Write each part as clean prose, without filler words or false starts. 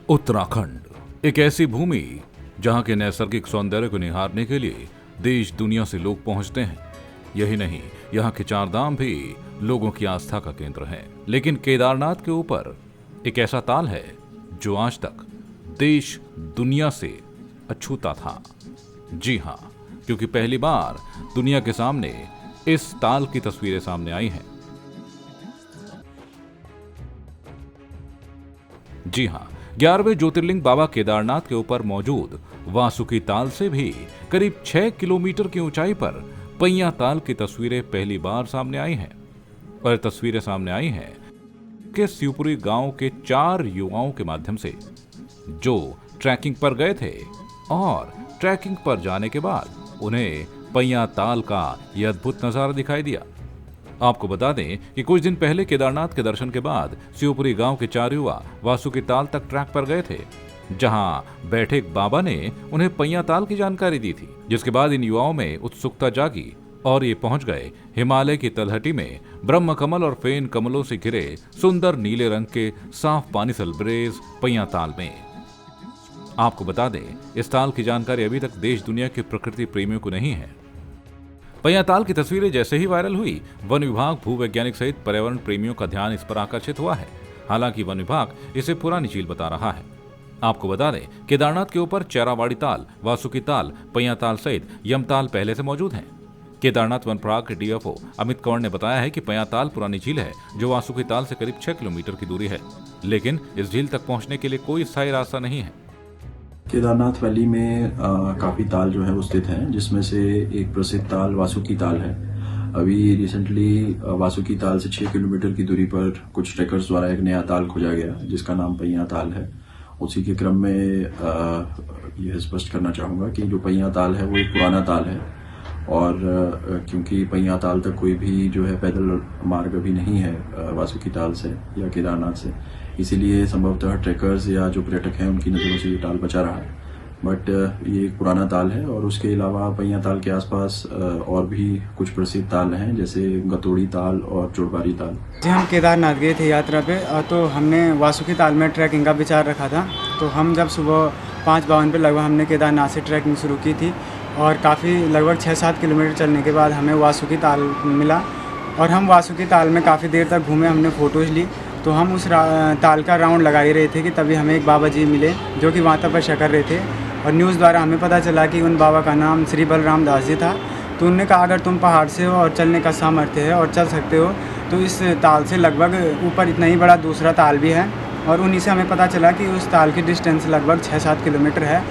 उत्तराखंड एक ऐसी भूमि जहां के नैसर्गिक सौंदर्य को निहारने के लिए देश दुनिया से लोग पहुंचते हैं। यही नहीं, यहाँ के चार धाम भी लोगों की आस्था का केंद्र हैं। लेकिन केदारनाथ के ऊपर एक ऐसा ताल है जो आज तक देश दुनिया से अछूता था। जी हाँ, क्योंकि पहली बार दुनिया के सामने इस ताल की तस्वीरें सामने आई हैं। जी हाँ, 11वें ज्योतिर्लिंग बाबा केदारनाथ के ऊपर मौजूद वासुकी ताल से भी करीब 6 किलोमीटर की ऊंचाई पर पैया ताल की तस्वीरें पहली बार सामने आई हैं। और तस्वीरें सामने आई हैं कि शिवपुरी गांव के 4 युवाओं के माध्यम से, जो ट्रैकिंग पर गए थे और ट्रैकिंग पर जाने के बाद उन्हें पैया ताल का यह अद्भुत नजारा दिखाई दिया। आपको बता दें कि कुछ दिन पहले केदारनाथ के दर्शन के बाद शिवपुरी गांव के 4 युवा वासुकी ताल तक ट्रैक पर गए थे, जहां बैठे एक बाबा ने उन्हें पैया ताल की जानकारी दी थी। जिसके बाद इन युवाओं में उत्सुकता जागी और ये पहुंच गए हिमालय की तलहटी में ब्रह्म कमल और फेन कमलों से घिरे सुंदर नीले रंग के साफ पानी सलब्रेज पैया ताल में। आपको बता दें, इस ताल की जानकारी अभी तक देश दुनिया के प्रकृति प्रेमियों को नहीं है। पैया ताल की तस्वीरें जैसे ही वायरल हुई, वन विभाग, भूवैज्ञानिक सहित पर्यावरण प्रेमियों का ध्यान इस पर आकर्षित हुआ है। हालांकि वन विभाग इसे पुरानी झील बता रहा है। आपको बता दें, केदारनाथ के ऊपर चेरावाड़ी ताल, वासुकी ताल, पैया ताल सहित यमताल पहले से मौजूद हैं। केदारनाथ वन प्रभाग के डीएफओ अमित कंवर ने बताया है कि पैया ताल पुरानी झील है जो वासुकी ताल से करीब 6 किलोमीटर की दूरी है, लेकिन इस झील तक पहुंचने के लिए कोई स्थायी रास्ता नहीं है। केदारनाथ वैली में काफ़ी ताल जो है वो स्थित हैं, जिसमें से एक प्रसिद्ध ताल वासुकी ताल है। अभी रिसेंटली वासुकी ताल से 6 किलोमीटर की दूरी पर कुछ ट्रैकर्स द्वारा एक नया ताल खोजा गया जिसका नाम पैया ताल है। उसी के क्रम में यह स्पष्ट करना चाहूँगा कि जो पैया ताल है वो एक पुराना ताल है और क्योंकि पैया ताल तक कोई भी जो है पैदल मार्ग अभी नहीं है वासुकी ताल से या केदारनाथ से, इसीलिए संभवतः ट्रैकर्स या जो पर्यटक हैं उनकी नज़रों से ये ताल बचा रहा है। बट ये एक पुराना ताल है और उसके अलावा पैया ताल के आसपास और भी कुछ प्रसिद्ध ताल हैं, जैसे गतोड़ी ताल और चोरबारी ताल। जी, हम केदारनाथ गए थे यात्रा पे, तो हमने वासुकी ताल में ट्रैकिंग का विचार रखा था। तो हम जब सुबह 5:52 पे लगभग हमने केदारनाथ से ट्रैकिंग शुरू की थी और काफ़ी लगभग 6-7 किलोमीटर चलने के बाद हमें वासुकी ताल मिला और हम वासुकी ताल में काफ़ी देर तक घूमे, हमने फ़ोटोज़ ली। तो हम उस ताल का राउंड लगा ही रहे थे कि तभी हमें एक बाबा जी मिले जो कि वहाँ तपस्या कर रहे थे और न्यूज़ द्वारा हमें पता चला कि उन बाबा का नाम श्री बलराम दास जी था। तो उन्होंने कहा, अगर तुम पहाड़ से हो और चलने का सामर्थ्य है और चल सकते हो तो इस ताल से लगभग ऊपर इतना ही बड़ा दूसरा ताल भी है। और उन्हीं से हमें पता चला कि उस ताल की डिस्टेंस लगभग 6-7 किलोमीटर है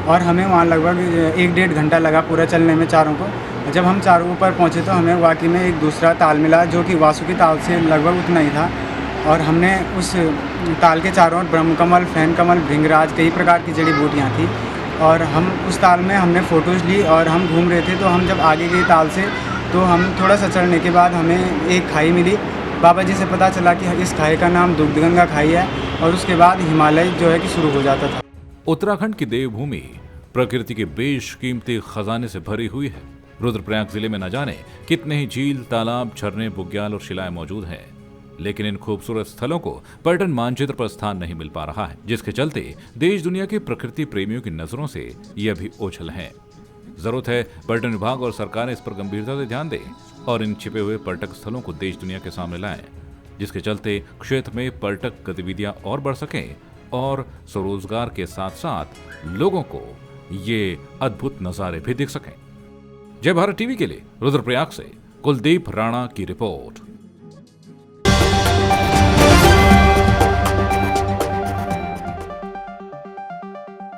और हमें वहाँ लगभग 1-1.5 घंटा लगा पूरा चलने में चारों को। जब हम चारों ऊपर पहुँचे तो हमें वाकई में एक दूसरा ताल मिला जो कि वासुकी ताल से लगभग उतना ही था। और हमने उस ताल के चारों ओर ब्रह्मकमल, फैन कमल, भृंगराज, कई प्रकार की जड़ी बूटियाँ थी और हम उस ताल में हमने फ़ोटोज़ ली और हम घूम रहे थे। तो हम जब आगे गए ताल से तो हम थोड़ा सा चढ़ने के बाद हमें एक खाई मिली। बाबा जी से पता चला कि इस खाई का नाम दुग्धगंगा खाई है और उसके बाद हिमालय जो है कि शुरू हो जाता था। उत्तराखंड की देवभूमि प्रकृति के बेशकीमती खजाने से भरी हुई है। रुद्रप्रयाग जिले में न जाने कितने ही झील, तालाब, झरने, बुग्याल और शिलाएं मौजूद हैं, लेकिन इन खूबसूरत स्थलों को पर्यटन मानचित्र पर स्थान नहीं मिल पा रहा है, जिसके चलते देश दुनिया के प्रकृति प्रेमियों की नजरों से ये अभी ओझल हैं। जरूरत है पर्यटन विभाग और सरकार इस पर गंभीरता से ध्यान दे और इन छिपे हुए पर्यटक स्थलों को देश दुनिया के सामने लाएं, जिसके चलते क्षेत्र में पर्यटक गतिविधियां और बढ़ सकें और स्वरोजगार के साथ साथ लोगों को ये अद्भुत नजारे भी दिख सकें। जय भारत टीवी के लिए रुद्रप्रयाग से कुलदीप राणा की रिपोर्ट।